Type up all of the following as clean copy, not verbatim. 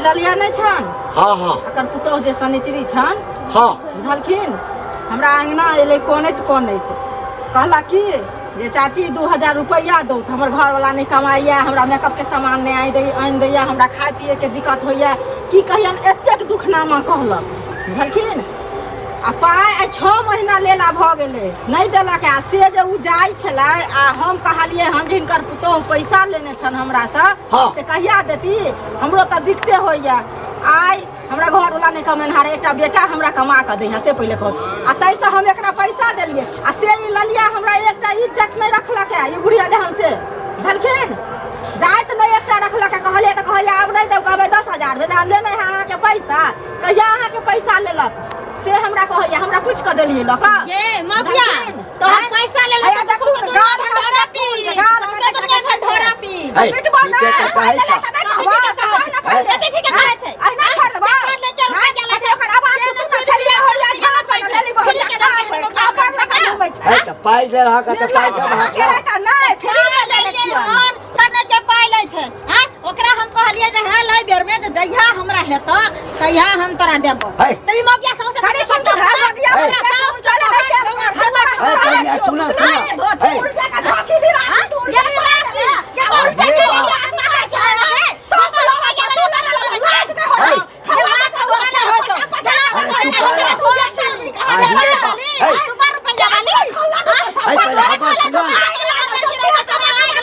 ललिया नहीं छन। हाँ हाँ अकर पुतौह जे सनिचरी छन। हाँ बुझलखिन हमरा अंगना एले कोने कहला कि जे चाची 2000 रुपया दो तो हमर घर वाला नहीं कमाइया हमरा मेकअप के सामान नहीं आनि दैया हमरा खाए पिए के दिक्कत होइया की कहियन एतेक दुखनामा कहलक बुझलखिन आ पाय 6 महीना लेला भ गेले नहीं देलक आ से जे उ जाय छले आ हम कहलिए हन जिनकर पुतौह पैसा लेने छन हमरा से हाँ। से कहिया देती हमरो त दिक्कते होइया आइ हमरा घर वाला नहीं कमेनहार एकटा बेटा हमरा कमा के दै से पहले कह आ तैसे हम एकरा पैसा देलिए आ से ई ललिया हमरा एकटा इज्जत नहीं रखलक है ई बुढ़िया जहन से झलखिन जात नहीं एकटा रखलक कहलिए त कहलिए आब नहीं देब कहबे 10000 भेजा लेने है अहाँ के पैसा कहिया अहाँ के पैसा लेलक से हमरा कहलिए हमरा पूछ के देलिए लक ये माफिया तो हम पैसा ले ले तो सुन गाल ढोरा पी गाल ढोरा पी पिटबो ना कहै छ एते ठीक कहै छै आ ना छोड़ देबा ना ओकर आवाज सुन छलिए होलिया झलक चली बहुत आकर लगा घुमै छै है त पाई दे रहा का त पाई का भाग के नहीं फ्री में देले छियै तने के पाई लै छै हैं ओकरा हम कहलिए जे है लै बेर में जे जइहा हमरा हेत तइहा हम तोरा देबो त ई माफिया सब से खड़ी सुन घर लग गया साउस चले नहीं सुना सुना धोती रुपया का धोती दी राशि तू ये राशि क्या रुपया के लिए छै साउस लोग या तू ना लाज नहीं हो खला खला नहीं हो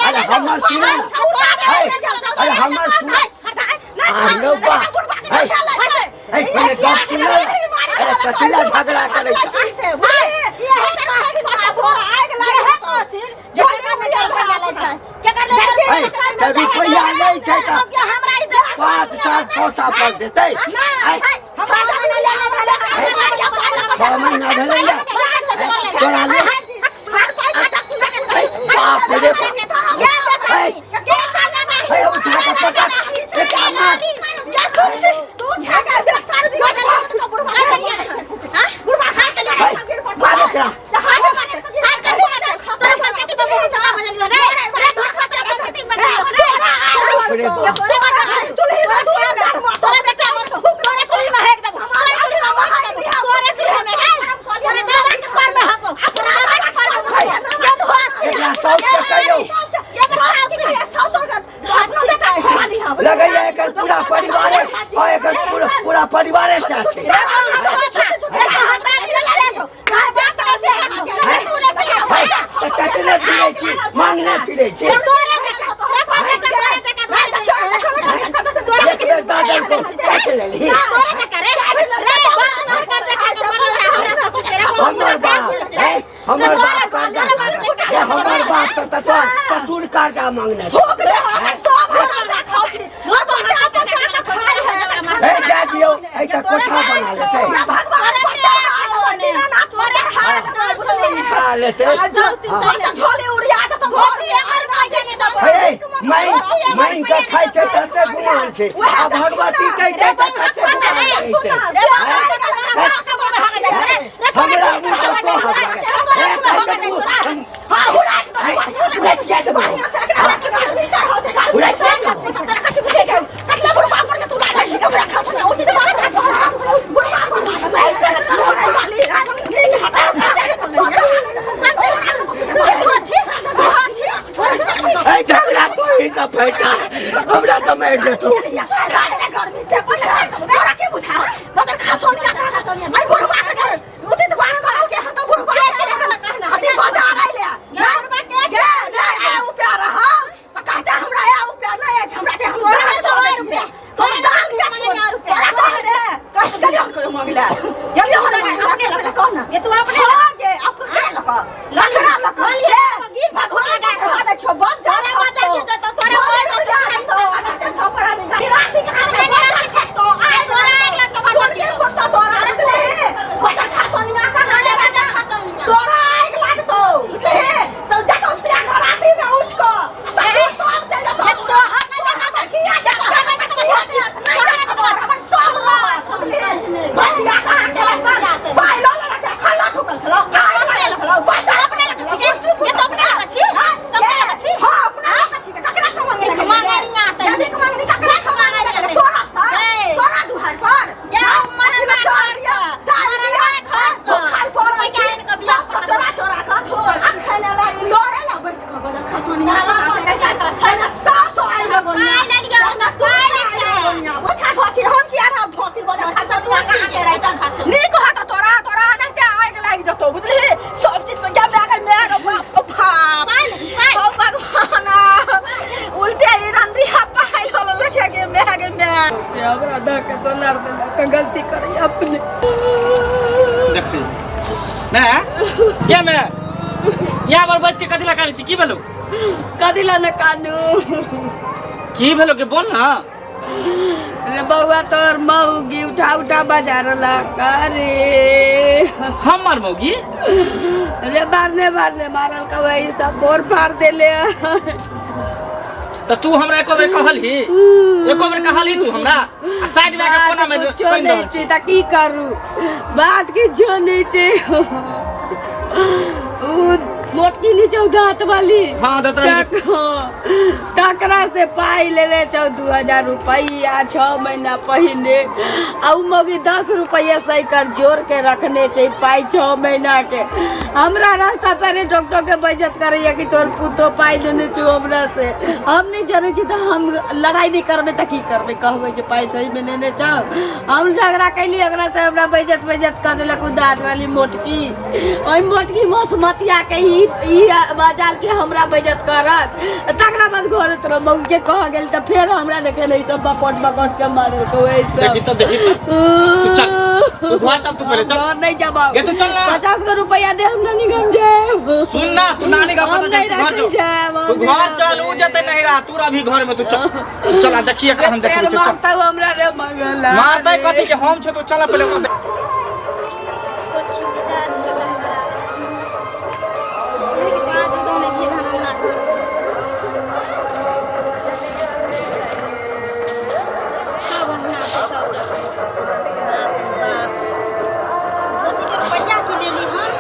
अरे हमर सुना अरे हमर सुना हेलो बा है पहले बात सुन अरे कथिला झगड़ा करे छ तभी पैसा नहीं छै त 5 साल 6 साल पर देतै 6 महीना भेलैया तोरा ले बाप रे लगैया एकर पूरा परिवार और एकर पूरा परिवार साथ छै चटने फिरे छी मांगने फिरे छी दादर को चट ले ली हमर बाप तो ससुर कर्जा मांगने जा दियो ऐसा कोठा बना लेते मैं का खाई छै तते गुमान छै आ भगवती कहि के कते हमरा झगड़ा कोई सब फैटा हमरा तो मार देतो गे मैं हमरा धके तो लड़ देला के गलती करी अपने देख मैं क्या मैं यहाँ पर बस के कदिला कानी छी की भेलो कदिला न कानू की भेलो के बोल ना रे बउआ तोर मौगी उठा बाजार ला करे हमर मौगी रे बारने मारल का वही सब बोर फाड़ देले तो तू हमरा एको बेर कहलही तू हमरा आ साइड में के कोना में कोइन रहल छी त की करू बात की जो नीचे उ मोटकी नीचे दांत वाली हां टकरा से पाई ले 14,000 रुपया 6 महीना पहले आ उ मौगी 10 रुपया सही कर जोड़ के रखने छै पाई 6 महीना के हमरा रास्ता पर डॉक्टर के बेइज्जत करैया कि तोर पुतो पाई लेने छु हमरा से हम नहीं जाने छी त हम लड़ाई नहीं करबे त की करबे कहबे जे पाई सही में लेने छ हम झगड़ा कैली एकरा से हमरा बेइज्जत कर देलक उ दांत वाली मोटकी ओइ मोटकी मसमतिया के ई बाजार के हमरा बेइज्जत करत तकरा बाद घर तोर मौगी के कह गेल त फेर हमरा देखे नहीं सब बकट के मारे तो ऐसे देखी तो तू चल तू घर चल तू पहले चल घर नहीं जाबा गे तू चल ना 50 को रुपया दे हम नहीं गम जाए सुन ना तू नानी का पता तू घर चल उ जते नहीं रहा तू अभी घर में तू चल आ देखिए एकरा हम देखै छी चल मारता हमरा रे मंगला मारतै कथि के हम छ तू चल पहले ओकरा कुछ मिजाज लगन बरा एक बात जो ने भी भाना ना कर सब बहना से सब बच्ची के रुपया की ले ली हम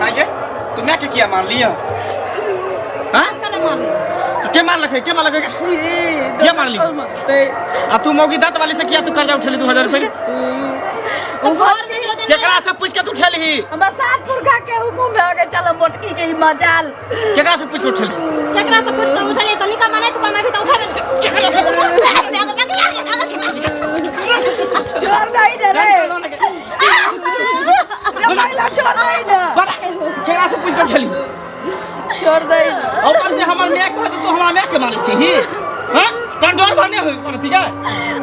आगे तू मैं के किया मार लिया हां कने मार के मार लखे क्या मार ली आ तू मौगी दांत वाली से किया तू कर्जा उठेली 2000 रुपया तो घर में जो दे केकरा से पूछ के तू उठेली हमरा सात पुरखा के मुंह में आगे चलो मोटकी के ई मजाल केकरा से पूछ के उठेली केकरा से पूछ के उठले सनी का माने तू कमाई भी तो उठावे केकरा से छोड़ दई रे महिला छोड़ दई ना बता केकरा से पूछ के उठेली छोड़ दई ऊपर से हमर मैक कह तू हमरा मैक के मारे छी हां कंट्रोल भने होई पर ठीक है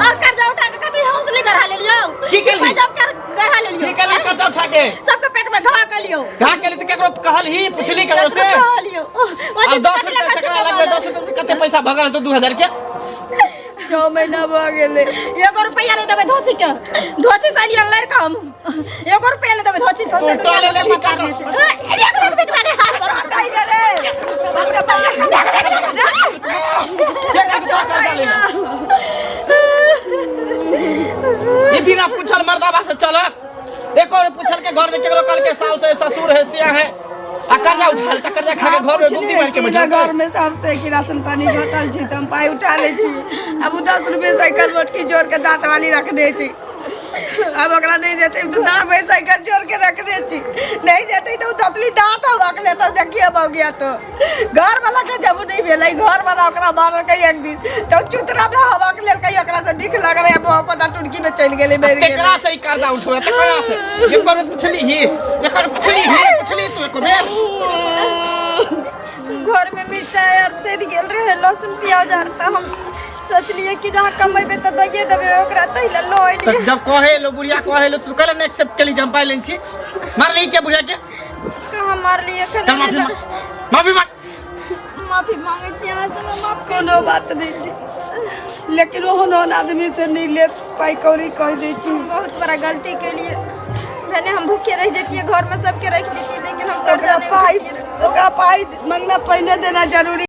और कर्जा उठा के कतई हौसले गढ़ा ले लियो की केली जब कर गढ़ा ले लियो की केली कर्जा उठा के सबके पेट में घा कर लियो घा के लिए केकरो कहल ही पुछली केकरो से घा लियो और 10 रुपया से करा लगबे 10 रुपया से कते पैसा भगल तो 2000 के 6 महीना भ गेले 1 रुपया नहीं देबे धोची के धोची साली ऑनलाइन काम 1 रुपया नहीं देबे धोची सबसे तो ले ले काटने से एडिया को रुपया के लगे हाल छोड़ दई रे बाप रे ये बिना पूछल मर्दाबा से चल एक और पूछल के घर में केकरो कल के सास है ससुर है सिया है आ कर्जा उठाल त कर्जा खा के घर में गुमती मार के बैठल घर में सबसे कि राशन पानी घटल छी त हम पाई उठा ले छी अब 10 रुपया साइकिल मोटकी जोड़ के दांत वाली रख दे छी अब ओकरा नहीं देते तो दांत में साइकिल जोड़ के रख दे छी नहीं देते तो ततली दांत हवा के ले तो देखिए हो गया तो घर वाला के जब नहीं भेलै घर वाला ओकरा मार के एक दिन तो चुतरा में हवा के ले कहीं ओकरा से दिख लग रहा है पता टुटकी में चल गेले मेरे केकरा से कर्जा उठो केकरा से एकर पूछली ही तू एको बेर घर में मिर्चाई और से गेल रहे लहसुन प्याज आरता हम सोचलिए कि जहां कमेबे त दइए देबे ओकरा तइला लोइ तो जब कहे लो बुढ़िया कहे लो तू कल एक्सेप्ट कली जम पाइ लेन छी मार ली के बुढ़िया के कहां मार लिए चल माफी मांगे छी यहां से माफ कोनो बात नहीं छी लेकिन ओहन आदमी से नहीं ले पाई कौड़ी कह दे छी बहुत बड़ा गलती के लिए मैंने हम भूखे रह जाती घर में सबके रख देती लेकिन हम ओकरा पाई मंगना पहले देना जरूरी